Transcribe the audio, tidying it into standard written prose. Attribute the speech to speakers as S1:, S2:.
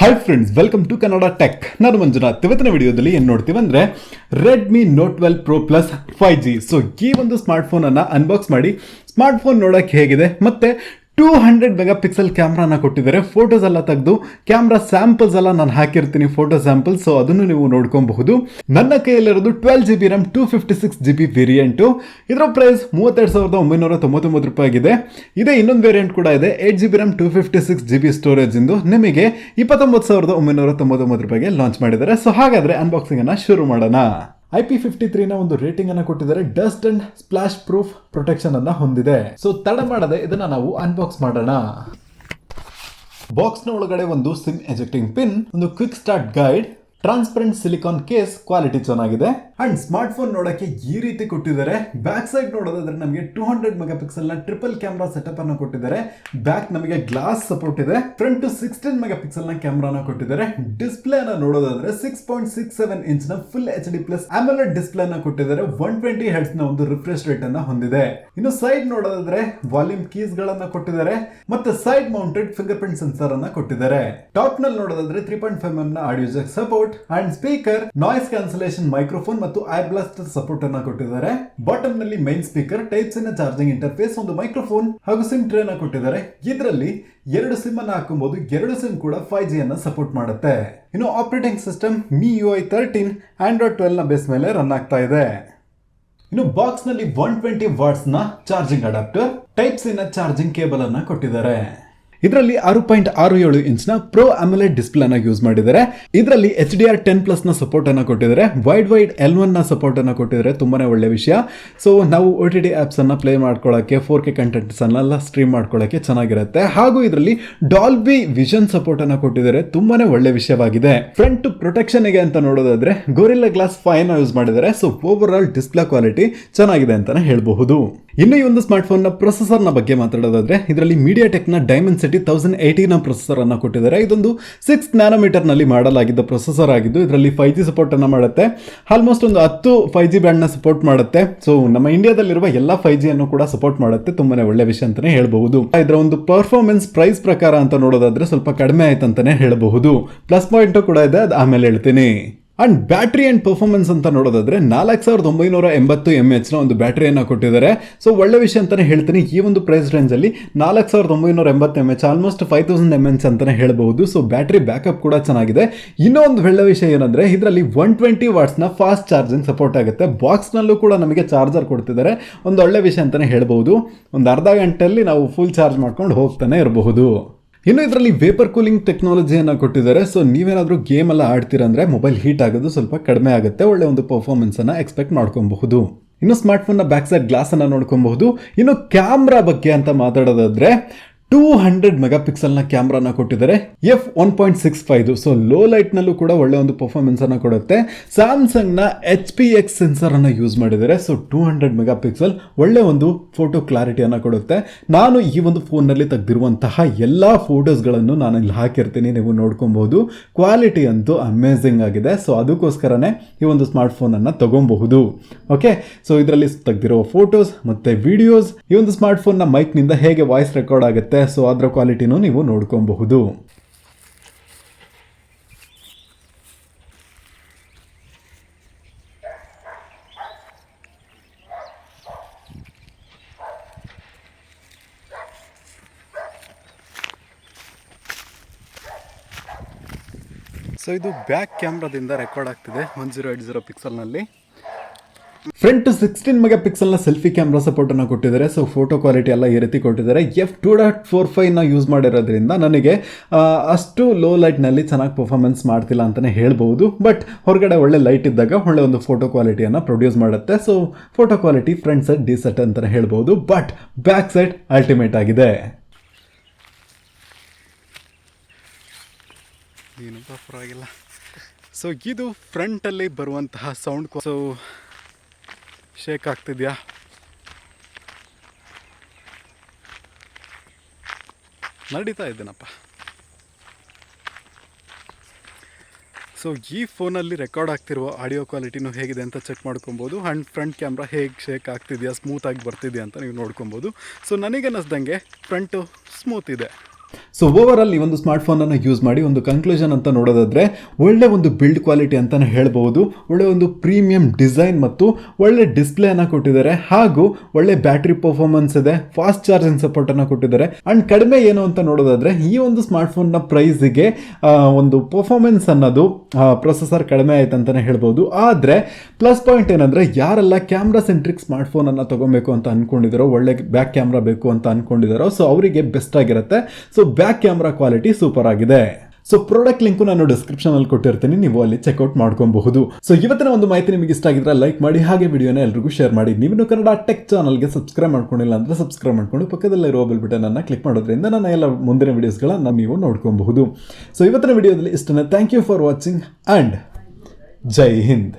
S1: Hi friends, welcome to Kannada tech. ನಾನು ಮಂಜುನಾಥ್. ಇವತ್ತಿನ ವಿಡಿಯೋದಲ್ಲಿ ಏನು ನೋಡ್ತೀವಿ ಅಂದರೆ Redmi note 12 pro plus 5G. So ಈ ಒಂದು ಸ್ಮಾರ್ಟ್ಫೋನನ್ನು ಅನ್ಬಾಕ್ಸ್ ಮಾಡಿ ಸ್ಮಾರ್ಟ್ಫೋನ್ ನೋಡೋಕ್ಕೆ ಹೇಗಿದೆ ಮತ್ತು 200 ಮೆಗಾಪಿಕ್ಸೆಲ್ ಕ್ಯಾಮ್ರಾನ ಕೊಟ್ಟಿದ್ದಾರೆ. ಫೋಟೋಸ್ ಎಲ್ಲ ತೆಗೆದು ಕ್ಯಾಮ್ರಾ ಸ್ಯಾಂಪಲ್ಸ್ ಎಲ್ಲ ನಾನು ಹಾಕಿರ್ತೀನಿ, ಫೋಟೋ ಸ್ಯಾಂಪಲ್ಸ್. ಸೊ ಅದನ್ನು ನೀವು ನೋಡ್ಕೊಬಹುದು. ನನ್ನ ಕೈಯಲ್ಲಿರೋದು 12GB RAM 256GB ವೇರಿಯಂಟು. ಇದರ ಪ್ರೈಸ್ 32,999 ರೂಪಾಯಿ ಆಗಿದೆ. ಇದೇ ಇನ್ನೊಂದು ವೇರಿಯಂಟ್ ಕೂಡ ಇದೆ, 8GB RAM 256GB ಸ್ಟೋರೇಜ್ ಇಂದು ನಿಮಗೆ 29,999 ರೂಪಾಯಿಗೆ ಲಾಂಚ್ ಮಾಡಿದ್ದಾರೆ. ಸೊ ಹಾಗಾದರೆ ಅನ್ಬಾಕ್ಸಿಂಗ್ ಅನ್ನು ಶುರು ಮಾಡೋಣ. IP53ನ ಒಂದು ರೇಟಿಂಗ್ ಅನ್ನು ಕೊಟ್ಟಿದ್ದಾರೆ. Dust and splash proof protection ಅನ್ನ ಹೊಂದಿದೆ. ಸೊ ತಡ ಮಾಡದೆ ಇದನ್ನ ನಾವು ಅನ್ಬಾಕ್ಸ್ ಮಾಡೋಣ. ಬಾಕ್ಸ್ ನ ಒಳಗಡೆ ಒಂದು ಸಿಮ್ ಎಜೆಕ್ಟಿಂಗ್ ಪಿನ್, ಒಂದು quick start guide, transparent silicon case, quality ಚೆನ್ನಾಗಿದೆ. ಅಂಡ್ ಸ್ಮಾರ್ಟ್ ಫೋನ್ ನೋಡಕ್ಕೆ ಈ ರೀತಿ ಕೊಟ್ಟಿದ್ದಾರೆ. ಬ್ಯಾಕ್ ಸೈಡ್ ನೋಡೋದಾದ್ರೆ ನಮಗೆ 200 ಮೆಗಾಪಿಕ್ಸೆಲ್ ನ ಟ್ರಿಪಲ್ ಕ್ಯಾಮ್ರಾ ಸೆಟಪ್ ಅನ್ನು ಕೊಟ್ಟಿದ್ದಾರೆ. ಬ್ಯಾಕ್ ನಮಗೆ ಗ್ಲಾಸ್ ಸಪೋರ್ಟ್ ಇದೆ. ಫ್ರಂಟ್ 16 ಮೆಗಾಪಿಕ್ಸೆಲ್ ನ ಕ್ಯಾಮ್ರಾನ ಕೊಟ್ಟಿದ್ದಾರೆ. ಡಿಸ್ಪ್ಲೇ ಅನ್ನ ನೋಡೋದಾದ್ರೆ 6.67 ಇಂಚ್ ನ full HD plus AMOLED display ಅನ್ನ ಕೊಟ್ಟಿದ್ದಾರೆ. 120 Hz ನ ಒಂದು ರಿಫ್ರೆಶ್ ರೇಟ್ ಅನ್ನ ಹೊಂದಿದೆ. ಇನ್ನು ಸೈಡ್ ನೋಡೋದಾದ್ರೆ ವಾಲ್ಯೂಮ್ ಕೀಸ್ ಗಳನ್ನ ಕೊಟ್ಟಿದ್ದಾರೆ ಮತ್ತೆ side mounted finger print sensor ಅನ್ನ ಕೊಟ್ಟಿದ್ದಾರೆ. ಟಾಪ್ ನಲ್ಲಿ ನೋಡೋದಾದ್ರೆ 3.5mm ನ audio Jack support and speaker, noise cancellation microphone ಮತ್ತು ಐರ್ ಬ್ಲಾಸ್ಟರ್ ಸಪೋರ್ಟ್ ಅನ್ನ ಕೊಟ್ಟಿದ್ದಾರೆ. ಬಾಟಮ್ ನಲ್ಲಿ ಮೈನ್ ಸ್ಪೀಕರ್, ಟೈಪ್ ಸಿ ನ ಚಾರ್ಜಿಂಗ್ ಇಂಟರ್ಫೇಸ್, ಒಂದು ಮೈಕ್ರೋಫೋನ್ ಹಾಗೂ ಸಿಮ್ ಟ್ರೇ ಅನ್ನ ಕೊಟ್ಟಿದ್ದಾರೆ. ಇದರಲ್ಲಿ 2 ಸಿಮ್ ಅನ್ನ ಹಾಕಬಹುದು. 2 ಸಿಮ್ ಕೂಡ 5G ಅನ್ನ ಸಪೋರ್ಟ್ ಮಾಡುತ್ತೆ. ಇನ್ನು ಆಪರೇಟಿಂಗ್ ಸಿಸ್ಟಮ್ MIUI 13 Android 12 ನ ಬೇಸ್ ಮೇಲೆ ರನ್ ಆಗ್ತಾ ಇದೆ. ಇನ್ನು ಬಾಕ್ಸ್ ನಲ್ಲಿ 120 ವಾಟ್ಸ್ ನ ಚಾರ್ಜಿಂಗ್ ಅಡಾಪ್ಟರ್, ಟೈಪ್ ಸಿ ನ ಚಾರ್ಜಿಂಗ್ ಕೇಬಲ್ ಅನ್ನ ಕೊಟ್ಟಿದ್ದಾರೆ. ಇದರಲ್ಲಿ 6.67 ಇಂಚ್ ನ ಪ್ರೋ AMOLED ಡಿಸ್ಪ್ಲೇ ಅನ್ನ ಯೂಸ್ ಮಾಡಿದ್ದಾರೆ. ಇದರಲ್ಲಿ HDR10+ ನ ಸಪೋರ್ಟ್ ಅನ್ನ ಕೊಟ್ಟಿದ್ದಾರೆ. ವೈಡ್ L1 ನ ಸಪೋರ್ಟ್ ಅನ್ನ ಕೊಟ್ಟಿದ್ದಾರೆ. ತುಂಬಾನೇ ಒಳ್ಳೆ ವಿಷಯ. ಸೊ ನಾವು OTT ಆಪ್ಸ್ ಅನ್ನ ಪ್ಲೇ ಮಾಡ್ಕೊಳ್ಳೋಕೆ, 4K ಕಂಟೆಂಟ್ಸ್ ಅನ್ನೆಲ್ಲ ಸ್ಟ್ರೀಮ್ ಮಾಡ್ಕೊಳ್ಳೋಕೆ ಚೆನ್ನಾಗಿರುತ್ತೆ. ಹಾಗೂ ಇದರಲ್ಲಿ ಡಾಲ್ಬಿ ವಿಷನ್ ಸಪೋರ್ಟ್ ಅನ್ನ ಕೊಟ್ಟಿದ್ದಾರೆ. ತುಂಬಾನೇ ಒಳ್ಳೆ ವಿಷಯವಾಗಿದೆ. ಫ್ರಂಟ್ ಪ್ರೊಟೆಕ್ಷನ್ ಗೆ ಅಂತ ನೋಡೋದಾದ್ರೆ ಗೊರಿಲ್ಲಾ ಗ್ಲಾಸ್ 5 ನ ಯೂಸ್ ಮಾಡಿದ್ದಾರೆ. So over all display quality ಚೆನ್ನಾಗಿದೆ ಅಂತಾನೆ ಹೇಳಬಹುದು. ಇನ್ನು ಈ ಒಂದು ಸ್ಮಾರ್ಟ್ ಫೋನ್ ನ ಪ್ರೊಸೆಸರ್ ನ ಬಗ್ಗೆ ಮಾತಾಡೋದಾದ್ರೆ ಇದರಲ್ಲಿ MediaTek ನ Dimensity 1080 ನ ಪ್ರೊಸೆಸರ್ ಅನ್ನ ಕೊಟ್ಟಿದ್ದಾರೆ. ಇದೊಂದು 6 ನ್ಯಾನೋಮೀಟರ್ ನಲ್ಲಿ ಮಾಡಲಾಗಿದ್ದ ಪ್ರೊಸೆಸರ್ ಆಗಿದ್ದು ಇದರಲ್ಲಿ 5G ಸಪೋರ್ಟ್ ಅನ್ನ ಮಾಡುತ್ತೆ. ಆಲ್ಮೋಸ್ಟ್ ಒಂದು 10 5G ಬ್ಯಾಂಡ್ ನ ಸಪೋರ್ಟ್ ಮಾಡುತ್ತೆ. ಸೊ ನಮ್ಮ ಇಂಡಿಯಾದಲ್ಲಿರುವ ಎಲ್ಲ 5G ಅನ್ನು ಕೂಡ ಸಪೋರ್ಟ್ ಮಾಡುತ್ತೆ. ತುಂಬಾನೇ ಒಳ್ಳೆ ವಿಷಯ ಅಂತಾನೆ ಹೇಳಬಹುದು. ಇದರ ಒಂದು ಪರ್ಫಾರ್ಮೆನ್ಸ್ ಪ್ರೈಸ್ ಪ್ರಕಾರ ಅಂತ ನೋಡೋದಾದ್ರೆ ಸ್ವಲ್ಪ ಕಡಿಮೆ ಆಯ್ತು ಅಂತಾನೆ ಹೇಳಬಹುದು. ಪ್ಲಸ್ ಪಾಯಿಂಟ್ ಕೂಡ ಇದೆ, ಅದು ಆಮೇಲೆ ಹೇಳ್ತೀನಿ. ಅಂಡ್ ಬ್ಯಾಟ್ರಿ ಅಂಡ್ ಪರ್ಫಾರ್ಮೆನ್ಸ್ ಅಂತ ನೋಡೋದಾದ್ರೆ 4980 mAh ನ ಒಂದು ಬ್ಯಾಟರಿಯನ್ನು ಕೊಟ್ಟಿದ್ದಾರೆ. ಸೊ ಒಳ್ಳೆ ವಿಷಯ ಅಂತಾನೆ ಹೇಳ್ತೀನಿ. ಈ ಒಂದು ಪ್ರೈಸ್ ರೇಂಜ್ ಅಲ್ಲಿ 4980 mAh, ಆಲ್ಮೋಸ್ಟ್ 5000 mAh ಅಂತಾನೆ ಹೇಳಬಹುದು. ಸೊ ಬ್ಯಾಟರಿ ಬ್ಯಾಕಪ್ ಕೂಡ ಚೆನ್ನಾಗಿದೆ. ಇನ್ನೊಂದು ಒಳ್ಳೆ ವಿಷಯ ಏನಂದ್ರೆ ಇದರಲ್ಲಿ 120 ವಾಟ್ಸ್ ನ ಫಾಸ್ಟ್ ಚಾರ್ಜಿಂಗ್ ಸಪೋರ್ಟ್ ಆಗುತ್ತೆ. ಬಾಕ್ಸ್ ನಲ್ಲೂ ಕೂಡ ನಮಗೆ ಚಾರ್ಜರ್ ಕೊಡ್ತಿದ್ದಾರೆ. ಒಂದು ಒಳ್ಳೆ ವಿಷಯ ಅಂತಾನೆ ಹೇಳಬಹುದು. ಒಂದು ಅರ್ಧ ಗಂಟೆಯಲ್ಲಿ ನಾವು ಫುಲ್ ಚಾರ್ಜ್ ಮಾಡ್ಕೊಂಡು ಹೋಗ್ತಾನೆ ಇರಬಹುದು. ಇನ್ನು ಇದರಲ್ಲಿ ವೇಪರ್ ಕೂಲಿಂಗ್ ಟೆಕ್ನಾಲಜಿಯನ್ನು ಕೊಟ್ಟಿದ್ದಾರೆ. ಸೊ ನೀವೇನಾದರೂ ಗೇಮ್ ಎಲ್ಲ ಆಡ್ತೀರಾ ಅಂದರೆ ಮೊಬೈಲ್ ಹೀಟ್ ಆಗೋದು ಸ್ವಲ್ಪ ಕಡಿಮೆ ಆಗುತ್ತೆ. ಒಳ್ಳೆ ಒಂದು ಪರ್ಫಾರ್ಮೆನ್ಸ್ ಅನ್ನು ಎಕ್ಸ್ಪೆಕ್ಟ್ ಮಾಡ್ಕೊಬಹುದು. ಇನ್ನು ಸ್ಮಾರ್ಟ್ಫೋನ್ನ ಬ್ಯಾಕ್ ಸೈಡ್ ಗ್ಲಾಸ್ ಅನ್ನು ನೋಡ್ಕೊಬಹುದು. ಇನ್ನು ಕ್ಯಾಮ್ರಾ ಬಗ್ಗೆ ಅಂತ ಮಾತಾಡೋದಾದ್ರೆ 200 ಮೆಗಾಪಿಕ್ಸೆಲ್ನ ಕ್ಯಾಮ್ರಾನ ಕೊಟ್ಟಿದ್ದಾರೆ. f1.65. ಸೊ ಲೋ ಲೈಟ್ನಲ್ಲೂ ಕೂಡ ಒಳ್ಳೆ ಒಂದು ಪರ್ಫಾರ್ಮೆನ್ಸ್ ಅನ್ನು ಕೊಡುತ್ತೆ. ಸ್ಯಾಮ್ಸಂಗ್ನ HPX ಸೆನ್ಸರ್ ಅನ್ನು ಯೂಸ್ ಮಾಡಿದ್ದಾರೆ. ಸೊ 200 ಮೆಗಾಪಿಕ್ಸೆಲ್ ಒಳ್ಳೆ ಒಂದು ಫೋಟೋ ಕ್ಲಾರಿಟಿಯನ್ನು ಕೊಡುತ್ತೆ. ನಾನು ಈ ಒಂದು ಫೋನ್ನಲ್ಲಿ ತೆಗೆದಿರುವಂತಹ ಎಲ್ಲ ಫೋಟೋಸ್ಗಳನ್ನು ನಾನು ಇಲ್ಲಿ ಹಾಕಿರ್ತೀನಿ, ನೀವು ನೋಡ್ಕೊಬಹುದು. ಕ್ವಾಲಿಟಿ ಅಂತೂ ಅಮೇಝಿಂಗ್ ಆಗಿದೆ. ಸೊ ಅದಕ್ಕೋಸ್ಕರನೇ ಈ ಒಂದು ಸ್ಮಾರ್ಟ್ ಫೋನನ್ನು ತಗೊಬಹುದು. ಓಕೆ, ಸೊ ಇದರಲ್ಲಿ ತೆಗೆದಿರೋ ಫೋಟೋಸ್ ಮತ್ತು ವಿಡಿಯೋಸ್, ಈ ಒಂದು ಸ್ಮಾರ್ಟ್ ಫೋನ್ನ ಮೈಕ್ನಿಂದ ಹೇಗೆ ವಾಯ್ಸ್ ರೆಕಾರ್ಡ್ ಆಗುತ್ತೆ, ಸೊ ಅದರ ಕ್ವಾಲಿಟಿನೂ ನೀವು ನೋಡ್ಕೊಬಹುದು. ಸೊ ಇದು ಬ್ಯಾಕ್ ಕ್ಯಾಮ್ರಾದಿಂದ ರೆಕಾರ್ಡ್ ಆಗ್ತಿದೆ 1080 ಪಿಕ್ಸೆಲ್ನಲ್ಲಿ. ಫ್ರಂಟ್ 16 ಮೆಗಾಪಿಕ್ಸೆಲ್ನ ಸೆಲ್ಫಿ ಕ್ಯಾಮ್ರಾ ಸಪೋರ್ಟ್ ಅನ್ನು ಕೊಟ್ಟಿದ್ದಾರೆ. ಸೊ ಫೋಟೋ ಕ್ವಾಲಿಟಿ ಎಲ್ಲ ಈ ರೀತಿ ಕೊಟ್ಟಿದ್ದಾರೆ. f2.45 ನ ಯೂಸ್ ಮಾಡಿರೋದ್ರಿಂದ ನನಗೆ ಅಷ್ಟು ಲೋ ಲೈಟ್ನಲ್ಲಿ ಚೆನ್ನಾಗಿ ಪರ್ಫಾರ್ಮೆನ್ಸ್ ಮಾಡ್ತಿಲ್ಲ ಅಂತಲೇ ಹೇಳ್ಬೋದು. ಬಟ್ ಹೊರಗಡೆ ಒಳ್ಳೆ ಲೈಟ್ ಇದ್ದಾಗ ಒಳ್ಳೆ ಒಂದು ಫೋಟೋ ಕ್ವಾಲಿಟಿಯನ್ನು ಪ್ರೊಡ್ಯೂಸ್ ಮಾಡುತ್ತೆ. So photo quality front side DCET ಅಂತಲೇ ಹೇಳ್ಬೋದು. ಬಟ್ ಬ್ಯಾಕ್ ಸೈಡ್ ಅಲ್ಟಿಮೇಟ್ ಆಗಿದೆ. ಏನಪ್ಪ ಪರವಾಗಿಲ್ಲ. ಸೊ ಇದು ಫ್ರಂಟಲ್ಲಿ ಬರುವಂತಹ ಸೌಂಡ್. ಸೊ ಶೇಕ್ ಆಗ್ತಿದ್ಯಾ? ನಡೀತಾ ಇದ್ದೇನಪ್ಪ. ಸೊ ಈ ಫೋನಲ್ಲಿ ರೆಕಾರ್ಡ್ ಆಗ್ತಿರುವ ಆಡಿಯೋ ಕ್ವಾಲಿಟಿನೂ ಹೇಗಿದೆ ಅಂತ ಚೆಕ್ ಮಾಡ್ಕೊಬೋದು. ಆ್ಯಂಡ್ ಫ್ರಂಟ್ ಕ್ಯಾಮ್ರಾ ಹೇಗೆ ಶೇಕ್ ಆಗ್ತಿದೆಯಾ, ಸ್ಮೂತಾಗಿ ಬರ್ತಿದೆಯಾ ಅಂತ ನೀವು ನೋಡ್ಕೊಬೋದು. ಸೊ ನನಗೆ ಅನ್ನಿಸ್ದಂಗೆ ಫ್ರಂಟು ಸ್ಮೂತ್ ಇದೆ. ಸೊ ಓವರ್ ಆಲ್ ಈ ಒಂದು ಸ್ಮಾರ್ಟ್ ಫೋನನ್ನು ಯೂಸ್ ಮಾಡಿ ಒಂದು ಕನ್ಕ್ಲೂಷನ್ ಅಂತ ನೋಡೋದಾದ್ರೆ ಒಳ್ಳೆ ಒಂದು ಬಿಲ್ಡ್ ಕ್ವಾಲಿಟಿ ಅಂತಾನೆ ಹೇಳ್ಬೋದು, ಒಳ್ಳೆ ಒಂದು ಪ್ರೀಮಿಯಂ ಡಿಸೈನ್ ಮತ್ತು ಒಳ್ಳೆ ಡಿಸ್ಪ್ಲೇ ಅನ್ನ ಕೊಟ್ಟಿದ್ದಾರೆ, ಹಾಗೂ ಒಳ್ಳೆ ಬ್ಯಾಟ್ರಿ ಪರ್ಫಾರ್ಮೆನ್ಸ್ ಇದೆ, ಫಾಸ್ಟ್ ಚಾರ್ಜಿಂಗ್ ಸಪೋರ್ಟ್ ಅನ್ನ ಕೊಟ್ಟಿದ್ದಾರೆ. ಅಂಡ್ ಕಡಿಮೆ ಏನು ಅಂತ ನೋಡೋದಾದ್ರೆ ಈ ಒಂದು ಸ್ಮಾರ್ಟ್ ಫೋನ್ ನ ಪ್ರೈಸ್ಗೆ ಒಂದು ಪರ್ಫಾರ್ಮೆನ್ಸ್ ಅನ್ನೋದು ಪ್ರೊಸೆಸರ್ ಕಡಿಮೆ ಆಯ್ತು ಅಂತಾನೆ ಹೇಳ್ಬೋದು. ಆದ್ರೆ ಪ್ಲಸ್ ಪಾಯಿಂಟ್ ಏನಂದ್ರೆ ಯಾರೆಲ್ಲ ಕ್ಯಾಮ್ರಾ ಸೆಂಟ್ರಿಕ್ ಸ್ಮಾರ್ಟ್ ಫೋನ್ ಅನ್ನ ತಗೋಬೇಕು ಅಂತ ಅನ್ಕೊಂಡಿದಾರೋ, ಒಳ್ಳೆ ಬ್ಯಾಕ್ ಕ್ಯಾಮ್ರಾ ಬೇಕು ಅಂತ ಅನ್ಕೊಂಡಿದಾರೋ, ಸೊ ಅವರಿಗೆ ಬೆಸ್ಟ್ ಆಗಿರುತ್ತೆ. So back camera quality super ಆಗಿದೆ. ಸೊ ಪ್ರಾಡಕ್ಟ್ ಲಿಂಕ್ ನಾನು ಡಿಸ್ಕ್ರಿಪ್ಷನ್ ಅಲ್ಲಿ ಕೊಟ್ಟಿರ್ತೀನಿ, ನೀವು ಅಲ್ಲಿ ಚೆಕ್ಔಟ್ ಮಾಡ್ಕೊಬಹುದು. ಸೊ ಇವತ್ತಿನ ಒಂದು ಮಾಹಿತಿ ನಿಮಗೆ ಇಷ್ಟ ಆಗಿದ್ರೆ ಲೈಕ್ ಮಾಡಿ, ಹಾಗೆ ವಿಡಿಯೋನ ಎಲ್ರಿಗೂ ಶೇರ್ ಮಾಡಿ. ನೀವು ಕನ್ನಡ ಟೆಕ್ ಚಾನಲ್ಗೆ ಸಬ್ಸ್ಕ್ರೈಬ್ ಮಾಡ್ಕೊಂಡಿಲ್ಲ ಅಂದ್ರೆ ಸಬ್ಸ್ಕ್ರೈಬ್ ಮಾಡ್ಕೊಂಡು ಪಕ್ಕದಲ್ಲಿರೋ ಬೆಲ್ ಬಟನ್ ಅನ್ನ ಕ್ಲಿಕ್ ಮಾಡೋದ್ರಿಂದ ನನ್ನ ಎಲ್ಲ ಮುಂದಿನ ವಿಡಿಯೋಸ್ಗಳನ್ನ ನೀವು ನೋಡ್ಕೊಬಹುದು. ಸೊ ಇವತ್ತಿನ ವಿಡಿಯೋದಲ್ಲಿ ಇಷ್ಟನೇ. Thank you for watching and Jai Hind.